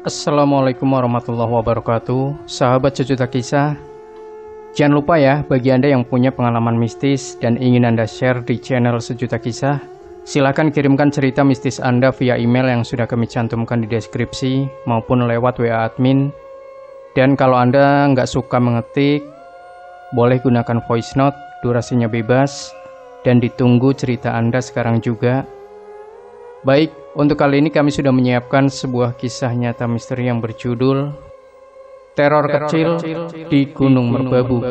Assalamualaikum warahmatullahi wabarakatuh. Sahabat Sejuta Kisah, jangan lupa ya, bagi Anda yang punya pengalaman mistis dan ingin Anda share di channel Sejuta Kisah, silakan kirimkan cerita mistis Anda via email yang sudah kami cantumkan di deskripsi maupun lewat WA admin. Dan kalau Anda nggak suka mengetik, boleh gunakan voice note, durasinya bebas, dan ditunggu cerita Anda sekarang juga. Baik, untuk kali ini kami sudah menyiapkan sebuah kisah nyata misteri yang berjudul Teror Kecil di Gunung Merbabu.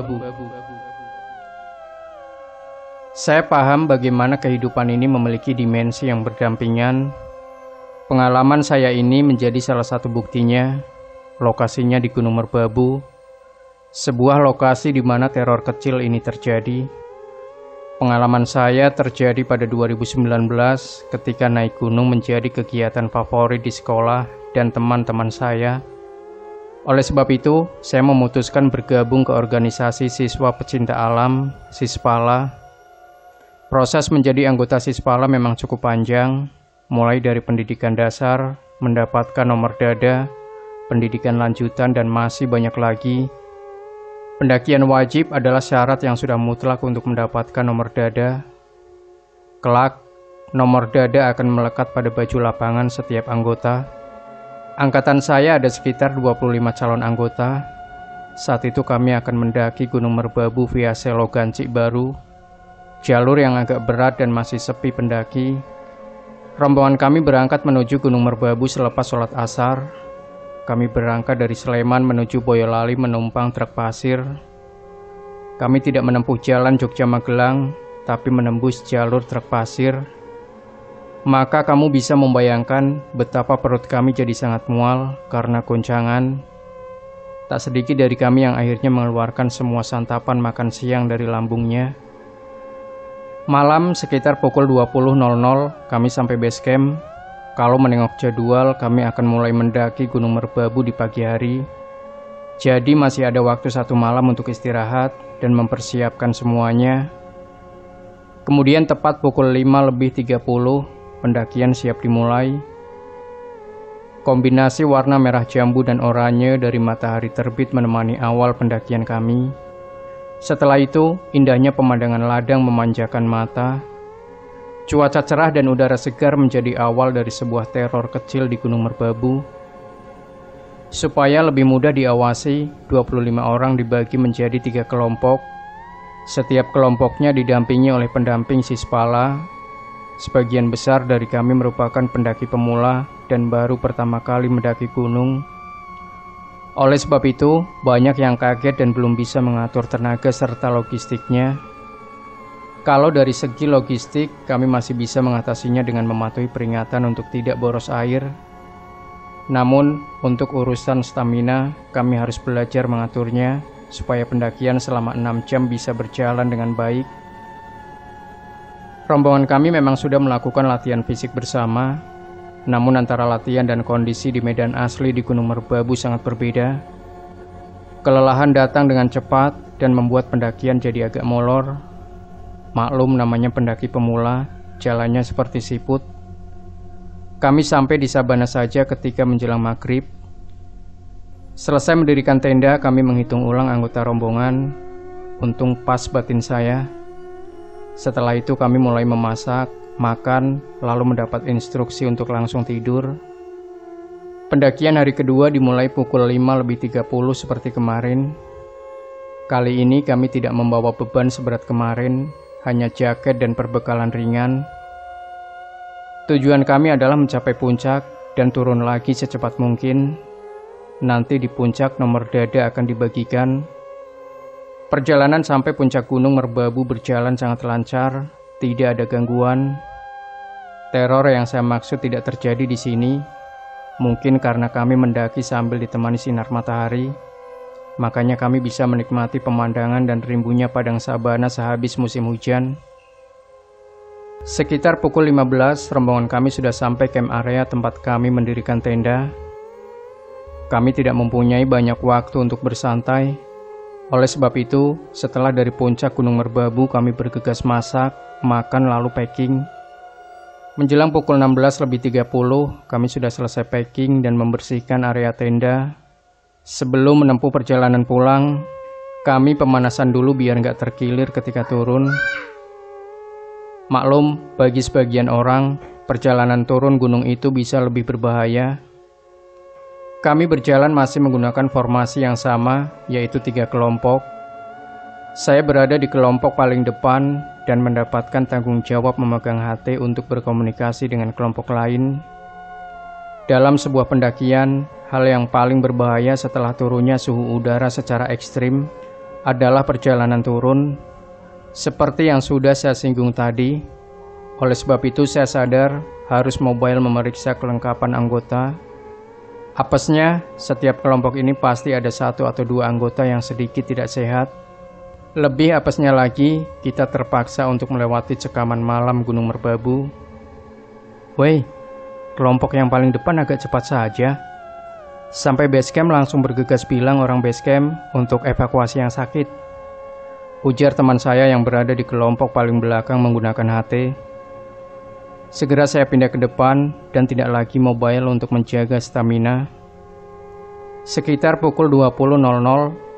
Saya paham bagaimana kehidupan ini memiliki dimensi yang berdampingan. Pengalaman saya ini menjadi salah satu buktinya. Lokasinya di Gunung Merbabu, sebuah lokasi di mana teror kecil ini terjadi. Pengalaman saya terjadi pada 2019 ketika naik gunung menjadi kegiatan favorit di sekolah dan teman-teman saya. Oleh sebab itu, saya memutuskan bergabung ke organisasi siswa pecinta alam, Sispala. Proses menjadi anggota Sispala memang cukup panjang, mulai dari pendidikan dasar, mendapatkan nomor dada, pendidikan lanjutan, dan masih banyak lagi. Pendakian wajib adalah syarat yang sudah mutlak untuk mendapatkan nomor dada. Kelak, nomor dada akan melekat pada baju lapangan setiap anggota. Angkatan saya ada sekitar 25 calon anggota. Saat itu kami akan mendaki Gunung Merbabu via Selo Gancik Baru, jalur yang agak berat dan masih sepi pendaki. Rombongan kami berangkat menuju Gunung Merbabu selepas sholat asar. Kami berangkat dari Sleman menuju Boyolali menumpang truk pasir. Kami tidak menempuh jalan Jogja-Magelang, tapi menembus jalur truk pasir. Maka kamu bisa membayangkan betapa perut kami jadi sangat mual karena goncangan. Tak sedikit dari kami yang akhirnya mengeluarkan semua santapan makan siang dari lambungnya. Malam sekitar pukul 20.00 kami sampai base camp. Kalau menengok jadwal, kami akan mulai mendaki Gunung Merbabu di pagi hari. Jadi masih ada waktu 1 malam untuk istirahat dan mempersiapkan semuanya. Kemudian tepat pukul 5:30, pendakian siap dimulai. Kombinasi warna merah jambu dan oranye dari matahari terbit menemani awal pendakian kami. Setelah itu, indahnya pemandangan ladang memanjakan mata. Cuaca cerah dan udara segar menjadi awal dari sebuah teror kecil di Gunung Merbabu. Supaya lebih mudah diawasi, 25 orang dibagi menjadi 3 kelompok. Setiap kelompoknya didampingi oleh pendamping Sispala. Sebagian besar dari kami merupakan pendaki pemula dan baru pertama kali mendaki gunung. Oleh sebab itu, banyak yang kaget dan belum bisa mengatur tenaga serta logistiknya. Kalau dari segi logistik, kami masih bisa mengatasinya dengan mematuhi peringatan untuk tidak boros air. Namun, untuk urusan stamina, kami harus belajar mengaturnya supaya pendakian selama 6 jam bisa berjalan dengan baik. Rombongan kami memang sudah melakukan latihan fisik bersama, namun antara latihan dan kondisi di medan asli di Gunung Merbabu sangat berbeda. Kelelahan datang dengan cepat dan membuat pendakian jadi agak molor. Maklum namanya pendaki pemula, jalannya seperti siput. Kami sampai di Sabana saja ketika menjelang maghrib. Selesai mendirikan tenda, kami menghitung ulang anggota rombongan. Untung pas batin saya. Setelah itu kami mulai memasak, makan, lalu mendapat instruksi untuk langsung tidur. Pendakian hari kedua dimulai pukul 5:30 seperti kemarin. Kali ini kami tidak membawa beban seberat kemarin, hanya jaket dan perbekalan ringan. Tujuan kami adalah mencapai puncak dan turun lagi secepat mungkin. Nanti di puncak nomor dada akan dibagikan. Perjalanan sampai puncak Gunung Merbabu berjalan sangat lancar, tidak ada gangguan. Teror yang saya maksud tidak terjadi di sini. Mungkin karena kami mendaki sambil ditemani sinar matahari. Makanya kami bisa menikmati pemandangan dan rimbunnya padang sabana sehabis musim hujan. Sekitar pukul 15, rombongan kami sudah sampai camp area tempat kami mendirikan tenda. Kami tidak mempunyai banyak waktu untuk bersantai. Oleh sebab itu, setelah dari puncak Gunung Merbabu kami bergegas masak, makan lalu packing. Menjelang pukul 16.30, kami sudah selesai packing dan membersihkan area tenda. Sebelum menempuh perjalanan pulang, kami pemanasan dulu biar nggak terkilir ketika turun. Maklum, bagi sebagian orang, perjalanan turun gunung itu bisa lebih berbahaya. Kami berjalan masih menggunakan formasi yang sama, yaitu 3 kelompok. Saya berada di kelompok paling depan dan mendapatkan tanggung jawab memegang HT untuk berkomunikasi dengan kelompok lain. Dalam sebuah pendakian, hal yang paling berbahaya setelah turunnya suhu udara secara ekstrim adalah perjalanan turun. Seperti yang sudah saya singgung tadi, oleh sebab itu saya sadar harus mobile memeriksa kelengkapan anggota. Apesnya, setiap kelompok ini pasti ada 1 atau 2 anggota yang sedikit tidak sehat. Lebih apesnya lagi, kita terpaksa untuk melewati cekaman malam Gunung Merbabu. Woi, kelompok yang paling depan agak cepat saja. Sampai basecamp langsung bergegas bilang orang basecamp untuk evakuasi yang sakit. Ujar teman saya yang berada di kelompok paling belakang menggunakan HT. Segera saya pindah ke depan dan tidak lagi mobile untuk menjaga stamina. Sekitar pukul 20.00,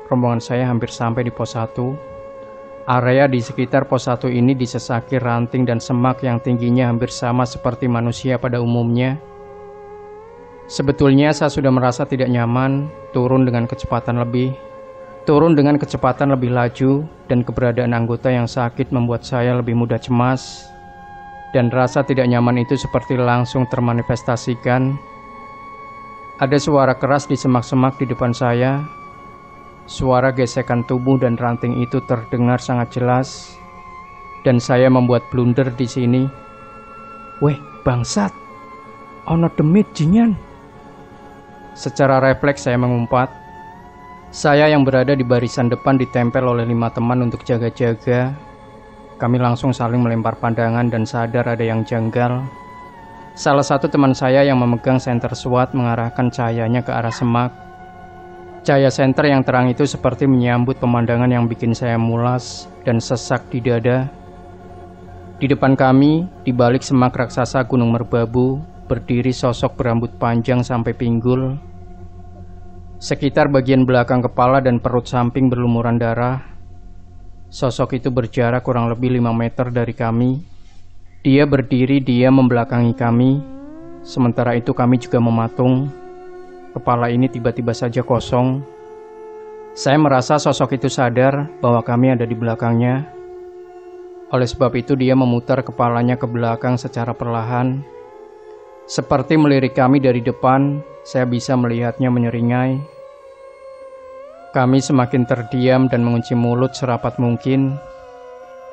rombongan saya hampir sampai di pos 1. Area di sekitar pos 1 ini disesaki ranting dan semak yang tingginya hampir sama seperti manusia pada umumnya. Sebetulnya saya sudah merasa tidak nyaman turun dengan kecepatan lebih laju, dan keberadaan anggota yang sakit membuat saya lebih mudah cemas. Dan rasa tidak nyaman itu seperti langsung termanifestasikan. Ada suara keras di semak-semak di depan saya. Suara gesekan tubuh dan ranting itu terdengar sangat jelas, dan saya membuat blunder di sini. Weh, bangsat, ono demit jinyan. Secara refleks saya mengumpat. Saya yang berada di barisan depan ditempel oleh 5 teman untuk jaga-jaga. Kami langsung saling melempar pandangan dan sadar ada yang janggal. Salah satu teman saya yang memegang senter SWAT mengarahkan cahayanya ke arah semak. Cahaya senter yang terang itu seperti menyambut pemandangan yang bikin saya mulas dan sesak di dada. Di depan kami, di balik semak raksasa Gunung Merbabu, berdiri sosok berambut panjang sampai pinggul. Sekitar bagian belakang kepala dan perut samping berlumuran darah. Sosok itu berjarak kurang lebih 5 meter dari kami. Dia berdiri, dia membelakangi kami. Sementara itu kami juga mematung. Kepala ini tiba-tiba saja kosong. Saya merasa sosok itu sadar bahwa kami ada di belakangnya. Oleh sebab itu dia memutar kepalanya ke belakang secara perlahan. Seperti melirik kami dari depan, saya bisa melihatnya menyeringai. Kami semakin terdiam dan mengunci mulut serapat mungkin.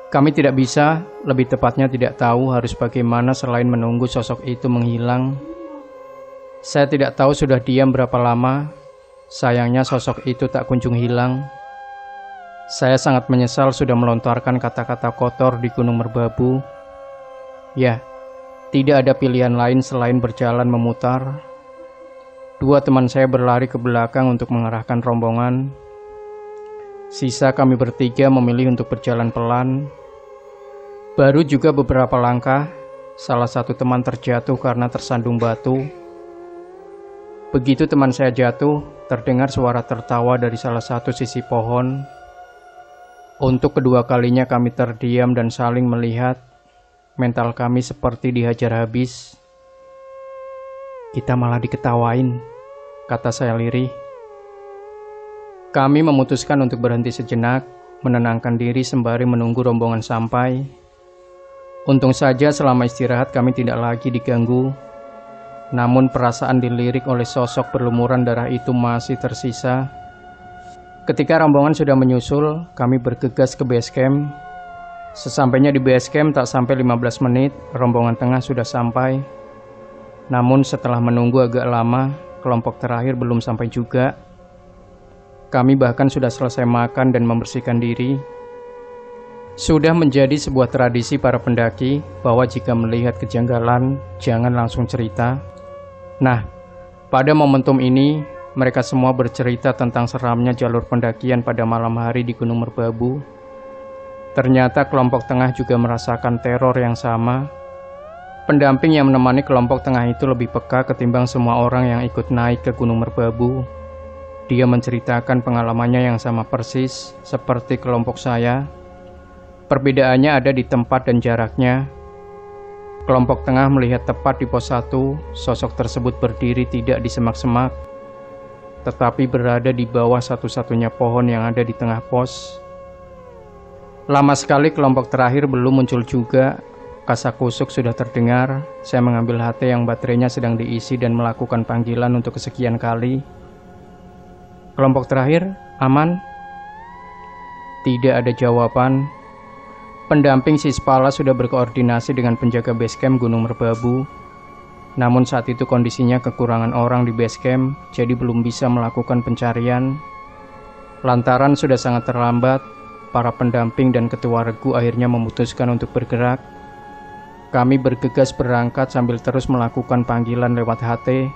Kami tidak bisa, lebih tepatnya tidak tahu harus bagaimana selain menunggu sosok itu menghilang. Saya tidak tahu sudah diam berapa lama. Sayangnya sosok itu tak kunjung hilang. Saya sangat menyesal sudah melontarkan kata-kata kotor di Gunung Merbabu. Ya, tidak ada pilihan lain selain berjalan memutar. 2 teman saya berlari ke belakang untuk mengarahkan rombongan. Sisa kami bertiga memilih untuk berjalan pelan. Baru juga beberapa langkah, salah satu teman terjatuh karena tersandung batu. Begitu teman saya jatuh, terdengar suara tertawa dari salah satu sisi pohon. Untuk kedua kalinya kami terdiam dan saling melihat. Mental kami seperti dihajar habis. Kita malah diketawain, kata saya lirih. Kami memutuskan untuk berhenti sejenak, menenangkan diri sembari menunggu rombongan sampai. Untung saja selama istirahat kami tidak lagi diganggu. Namun perasaan dilirik oleh sosok berlumuran darah itu masih tersisa. Ketika rombongan sudah menyusul, kami bergegas ke base camp. Sesampainya di base camp tak sampai 15 menit, rombongan tengah sudah sampai. Namun setelah menunggu agak lama, kelompok terakhir belum sampai juga. Kami bahkan sudah selesai makan dan membersihkan diri. Sudah menjadi sebuah tradisi para pendaki bahwa jika melihat kejanggalan, jangan langsung cerita. Nah, pada momentum ini, mereka semua bercerita tentang seramnya jalur pendakian pada malam hari di Gunung Merbabu. Ternyata kelompok tengah juga merasakan teror yang sama. Pendamping yang menemani kelompok tengah itu lebih peka ketimbang semua orang yang ikut naik ke Gunung Merbabu. Dia menceritakan pengalamannya yang sama persis seperti kelompok saya. Perbedaannya ada di tempat dan jaraknya. Kelompok tengah melihat tepat di pos 1, sosok tersebut berdiri tidak di semak-semak, tetapi berada di bawah satu-satunya pohon yang ada di tengah pos. Lama sekali kelompok terakhir belum muncul juga. Kasakusuk sudah terdengar. Saya mengambil HT yang baterainya sedang diisi dan melakukan panggilan untuk kesekian kali. Kelompok terakhir, aman? Tidak ada jawaban. Pendamping Sispala sudah berkoordinasi dengan penjaga basecamp Gunung Merbabu. Namun saat itu kondisinya kekurangan orang di basecamp, jadi belum bisa melakukan pencarian. Lantaran sudah sangat terlambat, para pendamping dan ketua regu akhirnya memutuskan untuk bergerak. Kami bergegas berangkat sambil terus melakukan panggilan lewat HT.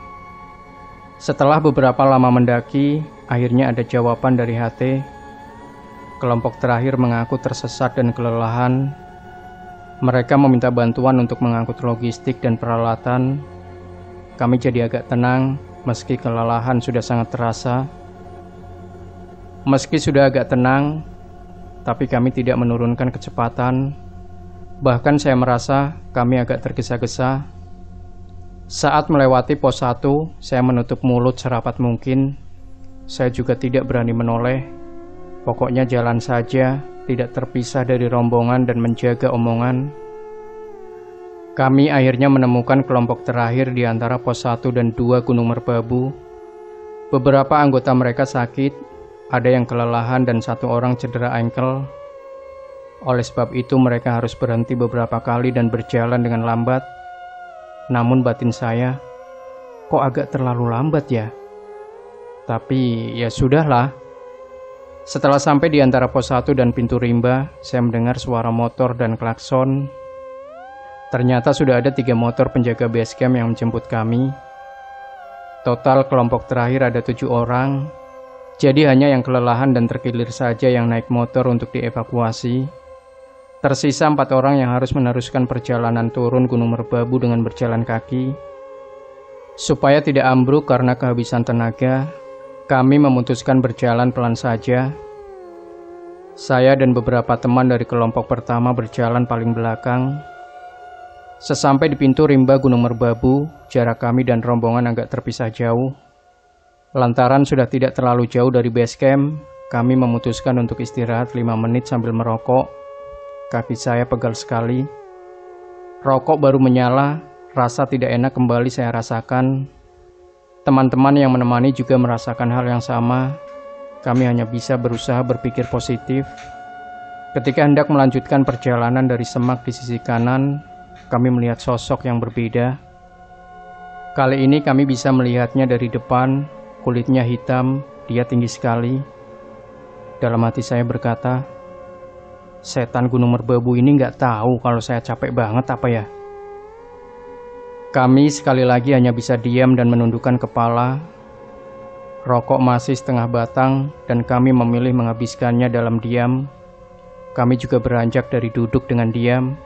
Setelah beberapa lama mendaki, akhirnya ada jawaban dari HT. Kelompok terakhir mengaku tersesat dan kelelahan. Mereka meminta bantuan untuk mengangkut logistik dan peralatan. Kami jadi agak tenang, meski kelelahan sudah sangat terasa. Meski sudah agak tenang, tapi kami tidak menurunkan kecepatan. Bahkan saya merasa kami agak tergesa-gesa. Saat melewati pos 1, saya menutup mulut serapat mungkin. Saya juga tidak berani menoleh. Pokoknya jalan saja, tidak terpisah dari rombongan dan menjaga omongan. Kami akhirnya menemukan kelompok terakhir di antara pos 1 dan 2 Gunung Merbabu. Beberapa anggota mereka sakit, ada yang kelelahan dan satu orang cedera ankle. Oleh sebab itu mereka harus berhenti beberapa kali dan berjalan dengan lambat. Namun batin saya, kok agak terlalu lambat ya? Tapi ya sudahlah. Setelah sampai di antara pos 1 dan pintu rimba, saya mendengar suara motor dan klakson. Ternyata sudah ada 3 motor penjaga basecamp yang menjemput kami. Total kelompok terakhir ada 7 orang. Jadi hanya yang kelelahan dan terkilir saja yang naik motor untuk dievakuasi. Tersisa 4 orang yang harus meneruskan perjalanan turun Gunung Merbabu dengan berjalan kaki. Supaya tidak ambruk karena kehabisan tenaga, kami memutuskan berjalan pelan saja. Saya dan beberapa teman dari kelompok pertama berjalan paling belakang. Sesampai di pintu rimba Gunung Merbabu, jarak kami dan rombongan agak terpisah jauh. Lantaran sudah tidak terlalu jauh dari basecamp, kami memutuskan untuk istirahat 5 menit sambil merokok. Kaki saya pegal sekali. Rokok baru menyala, rasa tidak enak kembali saya rasakan. Teman-teman yang menemani juga merasakan hal yang sama. Kami hanya bisa berusaha berpikir positif. Ketika hendak melanjutkan perjalanan dari semak di sisi kanan, kami melihat sosok yang berbeda. Kali ini kami bisa melihatnya dari depan, kulitnya hitam, dia tinggi sekali. Dalam hati saya berkata, setan Gunung Merbabu ini nggak tahu kalau saya capek banget apa ya. Kami sekali lagi hanya bisa diam dan menundukkan kepala. Rokok masih setengah batang dan kami memilih menghabiskannya dalam diam. Kami juga beranjak dari duduk dengan diam.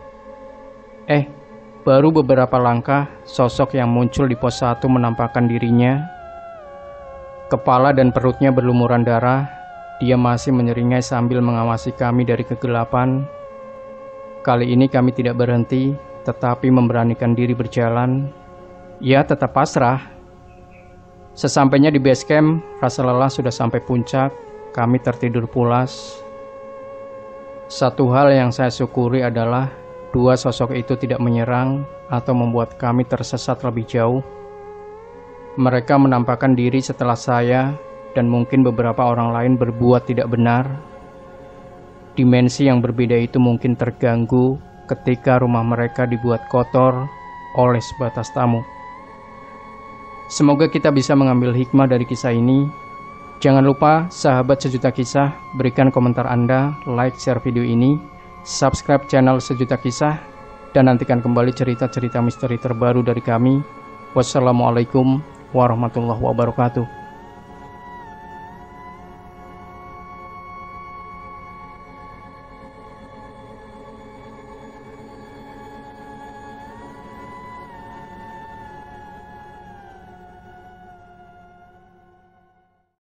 Baru beberapa langkah, sosok yang muncul di pos 1 menampakkan dirinya. Kepala dan perutnya berlumuran darah. Dia masih menyeringai sambil mengawasi kami dari kegelapan. Kali ini kami tidak berhenti, tetapi memberanikan diri berjalan. Ya, tetap pasrah. Sesampainya di basecamp, rasa lelah sudah sampai puncak. Kami tertidur pulas. Satu hal yang saya syukuri adalah 2 sosok itu tidak menyerang atau membuat kami tersesat lebih jauh. Mereka menampakkan diri setelah saya dan mungkin beberapa orang lain berbuat tidak benar. Dimensi yang berbeda itu mungkin terganggu ketika rumah mereka dibuat kotor oleh sebatas tamu. Semoga kita bisa mengambil hikmah dari kisah ini. Jangan lupa, sahabat Sejuta Kisah, berikan komentar Anda, like, share video ini, subscribe channel Sejuta Kisah, dan nantikan kembali cerita-cerita misteri terbaru dari kami. Wassalamualaikum warahmatullahi wabarakatuh.